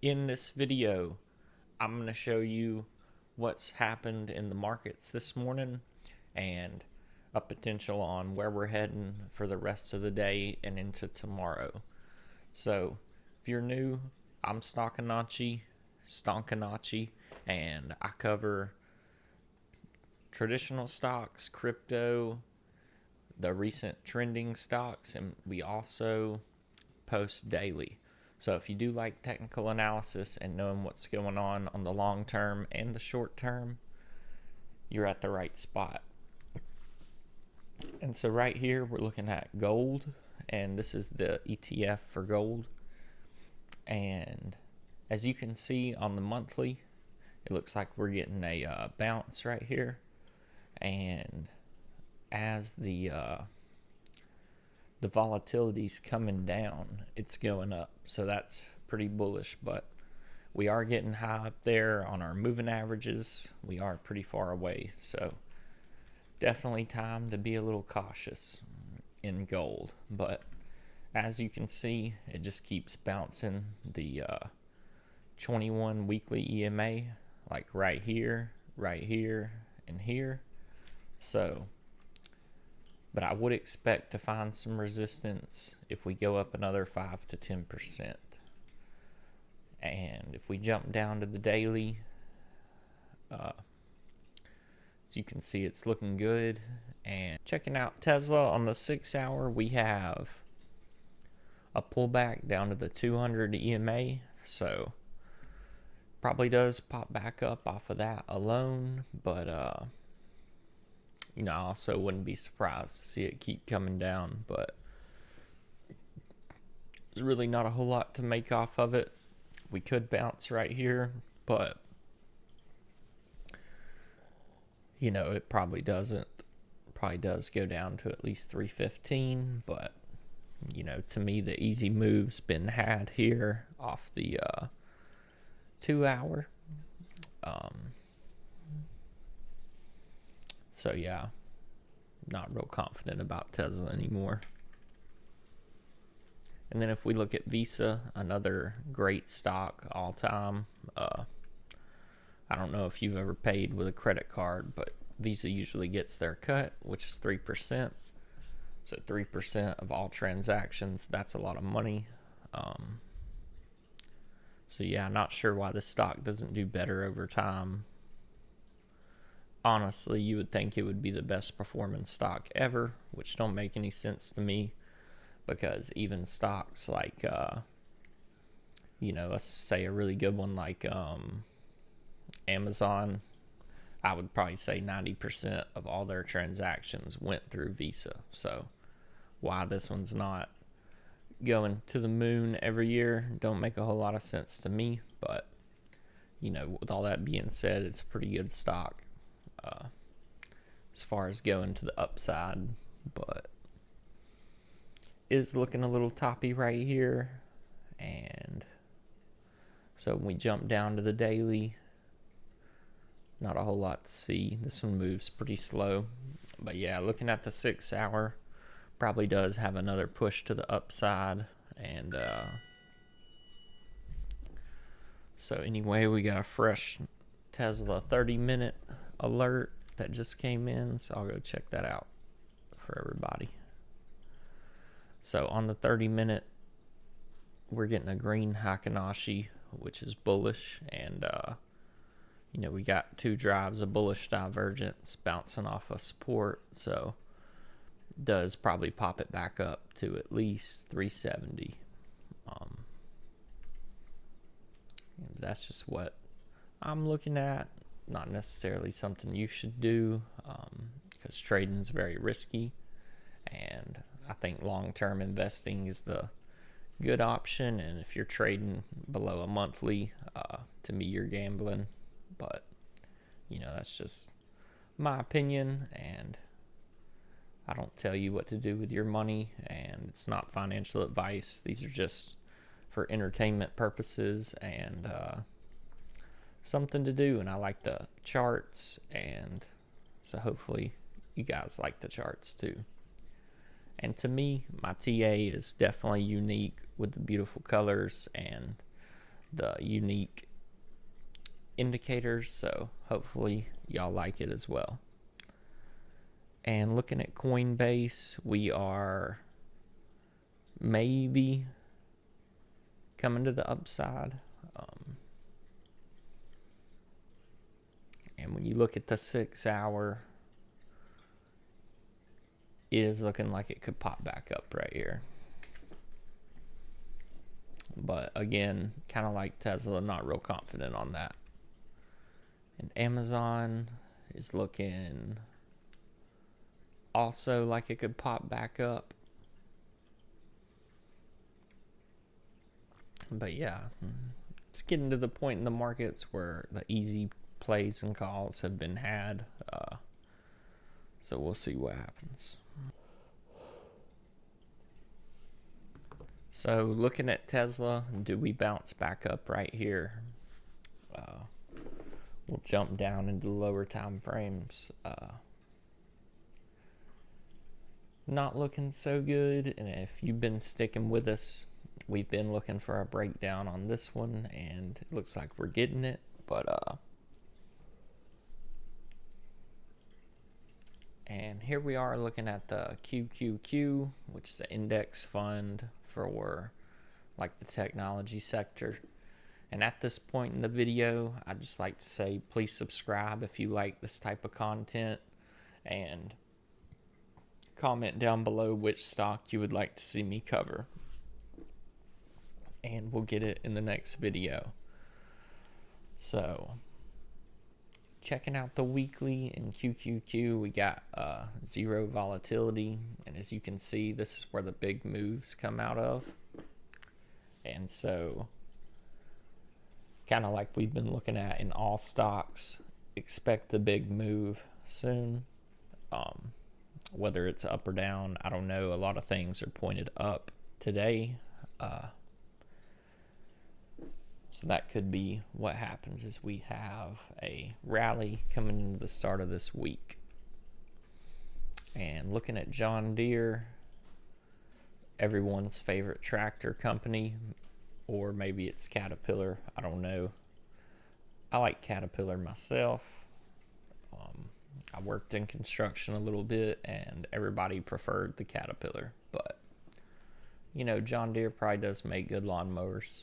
In this video, I'm going to show you what's happened in the markets this morning and a potential on where we're heading for the rest of the day and into tomorrow. So, if you're new, I'm Stonkinacci, and I cover traditional stocks, crypto, the recent trending stocks, and we also post daily. So if you do like technical analysis and knowing what's going on the long term and the short term, you're at the right spot. And so right here we're looking at gold, and this is the ETF for gold. And as you can see on the monthly, it looks like we're getting a bounce right here. And as the volatility's coming down, it's going up, so that's pretty bullish. But we are getting high up there on our moving averages. We are pretty far away, so definitely time to be a little cautious in gold. But as you can see, it just keeps bouncing the 21 weekly EMA, like right here, and here. So, but I would expect to find some resistance if we go up another 5 to 10%. And if we jump down to the daily, as you can see, it's looking good. And checking out Tesla on the 6 hour, we have a pullback down to the 200 EMA. So probably does pop back up off of that alone, but I also wouldn't be surprised to see it keep coming down, but there's really not a whole lot to make off of it. We could bounce right here, but it probably doesn't. Probably does go down to at least 315, but to me the easy move's been had here off the 2 hour. So yeah, not real confident about Tesla anymore. And then if we look at Visa, another great stock all time. I don't know if you've ever paid with a credit card, but Visa usually gets their cut, which is 3%. So 3% of all transactions, that's a lot of money. So yeah, not sure why this stock doesn't do better over time. Honestly, you would think it would be the best performing stock ever, which don't make any sense to me, because even stocks like, let's say a really good one like Amazon, I would probably say 90% of all their transactions went through Visa. So why this one's not going to the moon every year don't make a whole lot of sense to me. But, with all that being said, it's a pretty good stock as far as going to the upside, but is looking a little toppy right here. And so when we jump down to the daily, not a whole lot to see. This one moves pretty slow, but yeah, looking at the 6 hour, probably does have another push to the upside. And so anyway, we got a fresh Tesla 30-minute alert that just came in, so I'll go check that out for everybody. So on the 30-minute, we're getting a green Heikin-Ashi, which is bullish, and we got 2 drives of bullish divergence bouncing off of support, so does probably pop it back up to at least 370. That's just what I'm looking at. Not necessarily something you should do, because trading is very risky, and I think long-term investing is the good option. And if you're trading below a monthly, to me you're gambling. But that's just my opinion, and I don't tell you what to do with your money, and it's not financial advice. These are just for entertainment purposes and something to do. And I like the charts, and so hopefully you guys like the charts too. And to me, my TA is definitely unique with the beautiful colors and the unique indicators, so hopefully y'all like it as well. And looking at Coinbase, we are maybe coming to the upside. And when you look at the 6 hour, it is looking like it could pop back up right here. But again, kind of like Tesla, not real confident on that. And Amazon is looking also like it could pop back up. But yeah, it's getting to the point in the markets where the easy plays and calls have been had. So we'll see what happens. So looking at Tesla, do we bounce back up right here? We'll jump down into the lower time frames. Not looking so good, and if you've been sticking with us, we've been looking for a breakdown on this one, and it looks like we're getting it. But and here we are looking at the QQQ, which is an index fund for like the technology sector. And at this point in the video, I'd just like to say, please subscribe if you like this type of content, and comment down below which stock you would like to see me cover, and we'll get it in the next video. So checking out the weekly in QQQ, we got zero volatility, and as you can see, this is where the big moves come out of. And so kind of like we've been looking at in all stocks, expect the big move soon. Whether it's up or down, I don't know. A lot of things are pointed up today. So that could be what happens, is we have a rally coming into the start of this week. And looking at John Deere, everyone's favorite tractor company, or maybe it's Caterpillar, I don't know. I like Caterpillar myself. I worked in construction a little bit, and everybody preferred the Caterpillar. But, you know, John Deere probably does make good lawnmowers,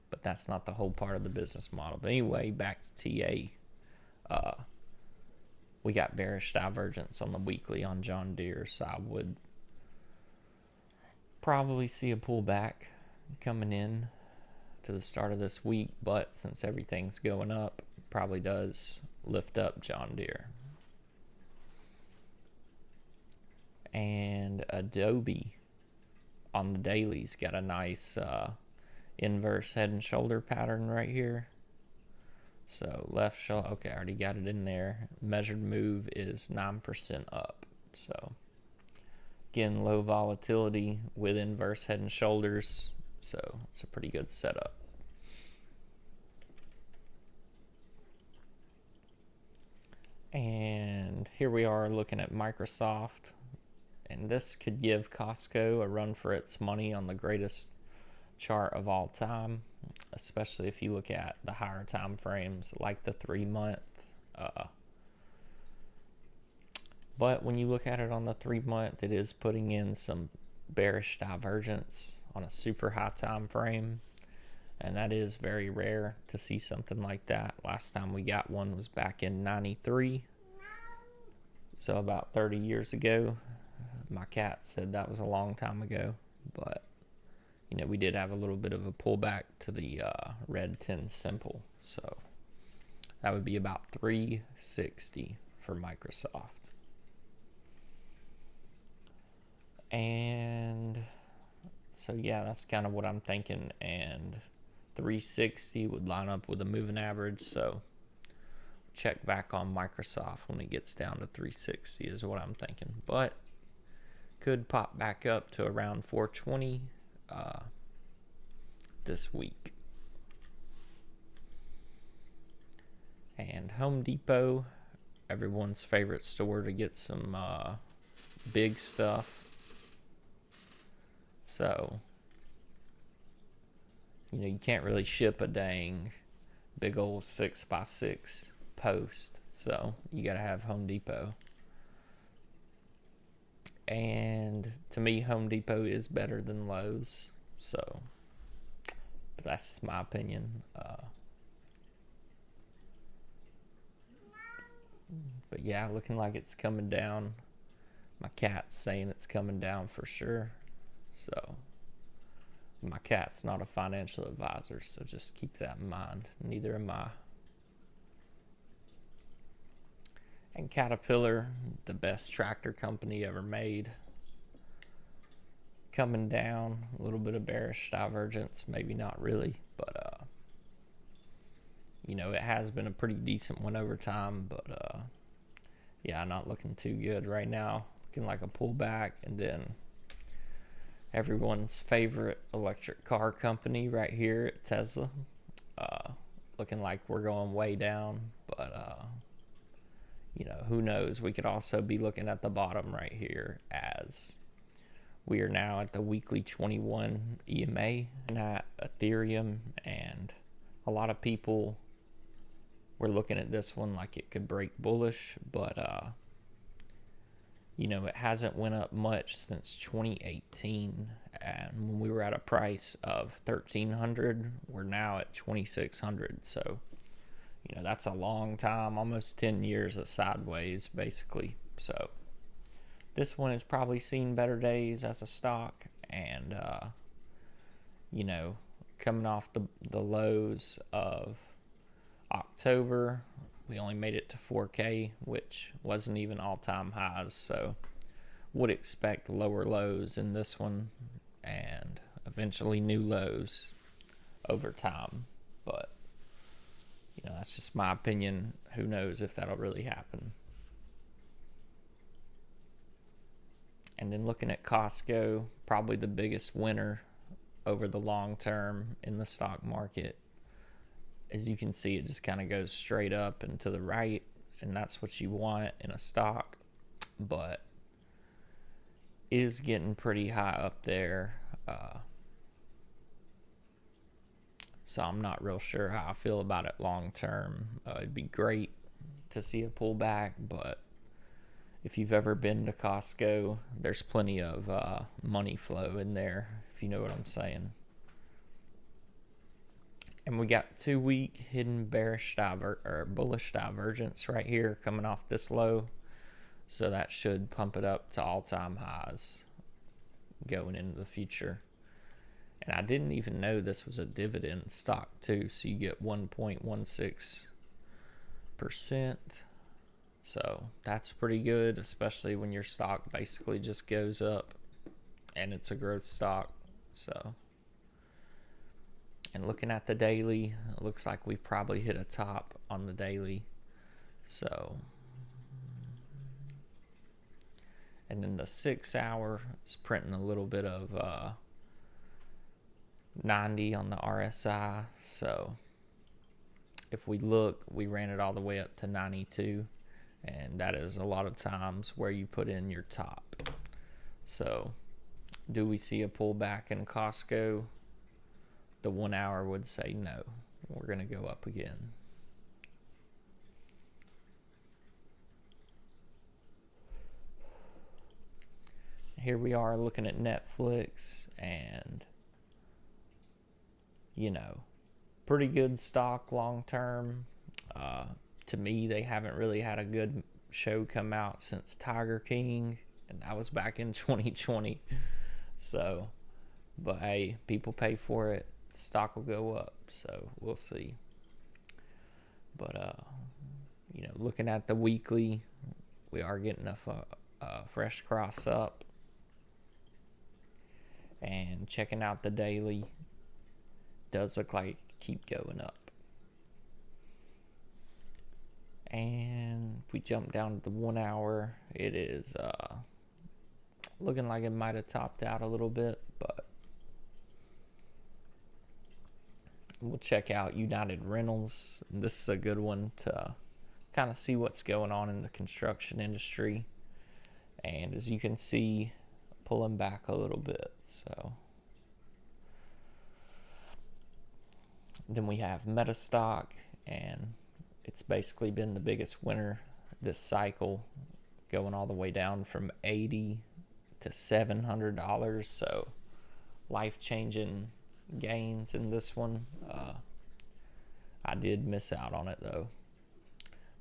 but that's not the whole part of the business model. But anyway, back to TA. We got bearish divergence on the weekly on John Deere, so I would probably see a pullback coming in to the start of this week, but since everything's going up, it probably does lift up John Deere. And Adobe on the dailies got a nice inverse head and shoulder pattern right here. So left shoulder, okay, I already got it in there. Measured move is 9% up. So again, low volatility with inverse head and shoulders, so it's a pretty good setup. And here we are looking at Microsoft, and this could give Costco a run for its money on the greatest chart of all time, especially if you look at the higher time frames like the 3-month. But when you look at it on the 3-month, it is putting in some bearish divergence on a super high time frame, and that is very rare to see something like that. Last time we got one was back in 93, so about 30 years ago. My cat said that was a long time ago, but you know, we did have a little bit of a pullback to the red 10 simple, so that would be about 360 for Microsoft. And so yeah, that's kind of what I'm thinking, and 360 would line up with a moving average, so check back on Microsoft when it gets down to 360 is what I'm thinking. But could pop back up to around 420 this week. And Home Depot, everyone's favorite store to get some big stuff. So You can't really ship a dang big old 6x6 post, so you gotta have Home Depot. And to me, Home Depot is better than Lowe's, so, but that's just my opinion. But yeah, looking like it's coming down. My cat's saying it's coming down for sure. So my cat's not a financial advisor, so just keep that in mind. Neither am I. And Caterpillar, the best tractor company ever made, coming down. A little bit of bearish divergence, maybe not really, but it has been a pretty decent one over time, but yeah, not looking too good right now. Looking like a pullback. And then everyone's favorite electric car company right here at Tesla, looking like we're going way down, but who knows? We could also be looking at the bottom right here, as we are now at the weekly 21 EMA and at Ethereum, and a lot of people were looking at this one like it could break bullish, but it hasn't went up much since 2018, and when we were at a price of 1,300, we're now at 2,600. So that's a long time, almost 10 years of sideways basically. So this one has probably seen better days as a stock, and coming off the lows of October, we only made it to 4K, which wasn't even all-time highs, so would expect lower lows in this one and eventually new lows over time. But that's just my opinion. Who knows if that'll really happen. And then looking at Costco, probably the biggest winner over the long term in the stock market. As you can see, it just kind of goes straight up and to the right, and that's what you want in a stock, but is getting pretty high up there. So I'm not real sure how I feel about it long term. It'd be great to see a pullback, but if you've ever been to Costco, there's plenty of money flow in there, if you know what I'm saying. And we got 2-week hidden bullish divergence right here coming off this low. So that should pump it up to all-time highs going into the future. And I didn't even know this was a dividend stock too. So you get 1.16%. So that's pretty good, especially when your stock basically just goes up and it's a growth stock. So, and looking at the daily, it looks like we've probably hit a top on the daily. So, and then the 6 hour is printing a little bit of 90 on the RSI. So if we look, we ran it all the way up to 92, and that is a lot of times where you put in your top. So do we see a pullback in Costco? The 1 hour would say no. We're going to go up again. Here we are looking at Netflix, and pretty good stock long term. To me, they haven't really had a good show come out since Tiger King, and that was back in 2020. So, but hey, people pay for it. The stock will go up, so we'll see. But looking at the weekly, we are getting a fresh cross up, and checking out the daily, does look like keep going up. And if we jump down to the 1 hour, it is looking like it might have topped out a little bit, but we'll check out United Rentals. This is a good one to kind of see what's going on in the construction industry. And as you can see, pulling back a little bit. So Then we have Metastock, and it's basically been the biggest winner this cycle, going all the way down from $80 to $700. So life-changing gains in this one. I did miss out on it though.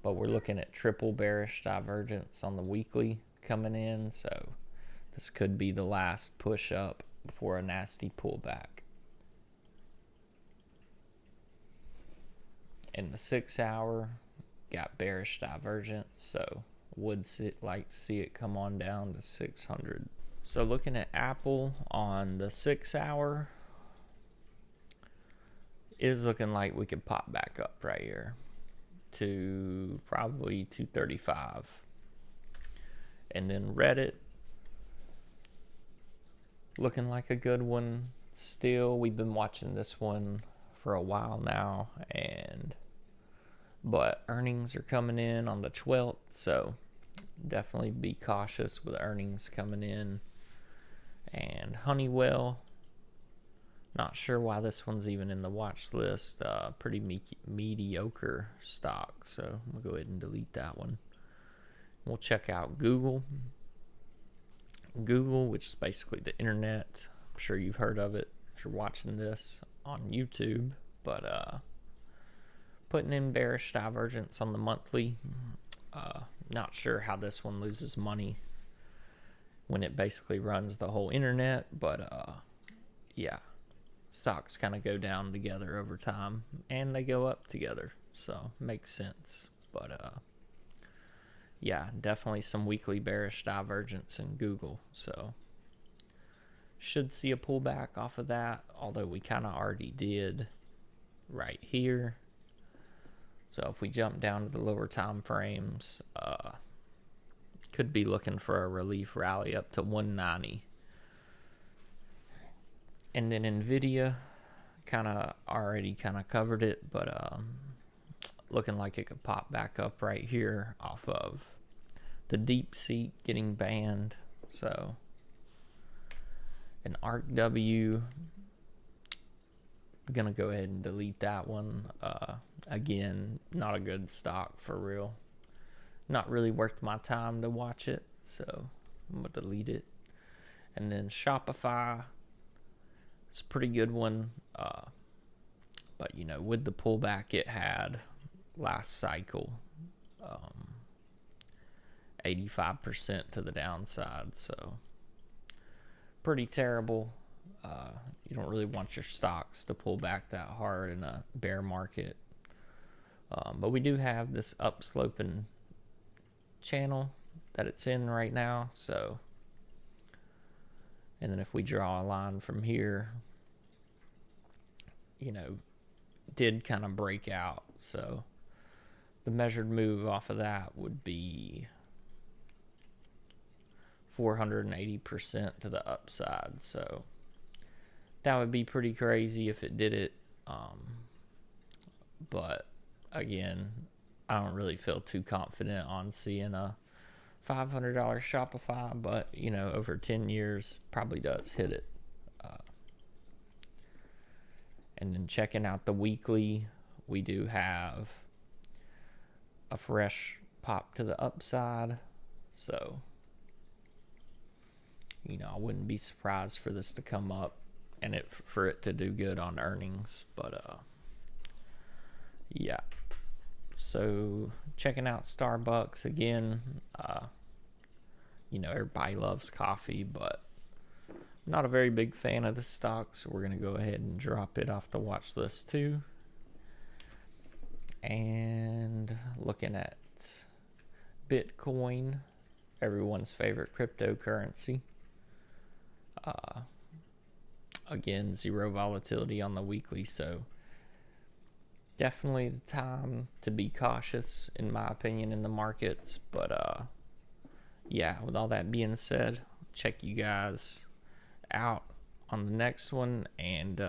But we're looking at triple bearish divergence on the weekly coming in, so this could be the last push up before a nasty pullback. In the 6 hour, got bearish divergence, so would like to see it come on down to 600. So looking at Apple on the 6 hour, is looking like we could pop back up right here to probably 235. And then Reddit, looking like a good one still. We've been watching this one for a while now, but earnings are coming in on the 12th, so definitely be cautious with earnings coming in. And Honeywell, not sure why this one's even in the watch list. Pretty mediocre stock, so we'll go ahead and delete that one. We'll check out Google, which is basically the internet. I'm sure you've heard of it if you're watching this on YouTube, but putting in bearish divergence on the monthly. Not sure how this one loses money when it basically runs the whole internet, but yeah, stocks kind of go down together over time and they go up together, so makes sense. But yeah, definitely some weekly bearish divergence in Google, so should see a pullback off of that, although we kind of already did right here. So if we jump down to the lower time frames, could be looking for a relief rally up to 190. And then Nvidia, already covered it, but looking like it could pop back up right here off of the DeepSeek getting banned. So an ARKW, gonna go ahead and delete that one. Again, not a good stock for real. Not really worth my time to watch it, so I'm gonna delete it. And then Shopify, it's a pretty good one, but with the pullback it had last cycle, 85% to the downside, so pretty terrible. You don't really want your stocks to pull back that hard in a bear market, but we do have this upsloping channel that it's in right now. So, and then if we draw a line from here, did kind of break out, so the measured move off of that would be 480% to the upside, so that would be pretty crazy if it did it. But again, I don't really feel too confident on seeing a $500 Shopify, but over 10 years probably does hit it. And then checking out the weekly, we do have a fresh pop to the upside, so I wouldn't be surprised for this to come up and for it to do good on earnings. But yeah, so checking out Starbucks again. Everybody loves coffee, but I'm not a very big fan of the stock, so we're gonna go ahead and drop it off the watch list too. And looking at Bitcoin, everyone's favorite cryptocurrency. Again, zero volatility on the weekly, so definitely the time to be cautious, in my opinion, in the markets. But yeah, with all that being said, check you guys out on the next one. And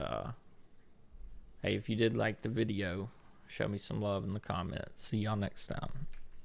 hey, if you did like the video, show me some love in the comments. See y'all next time.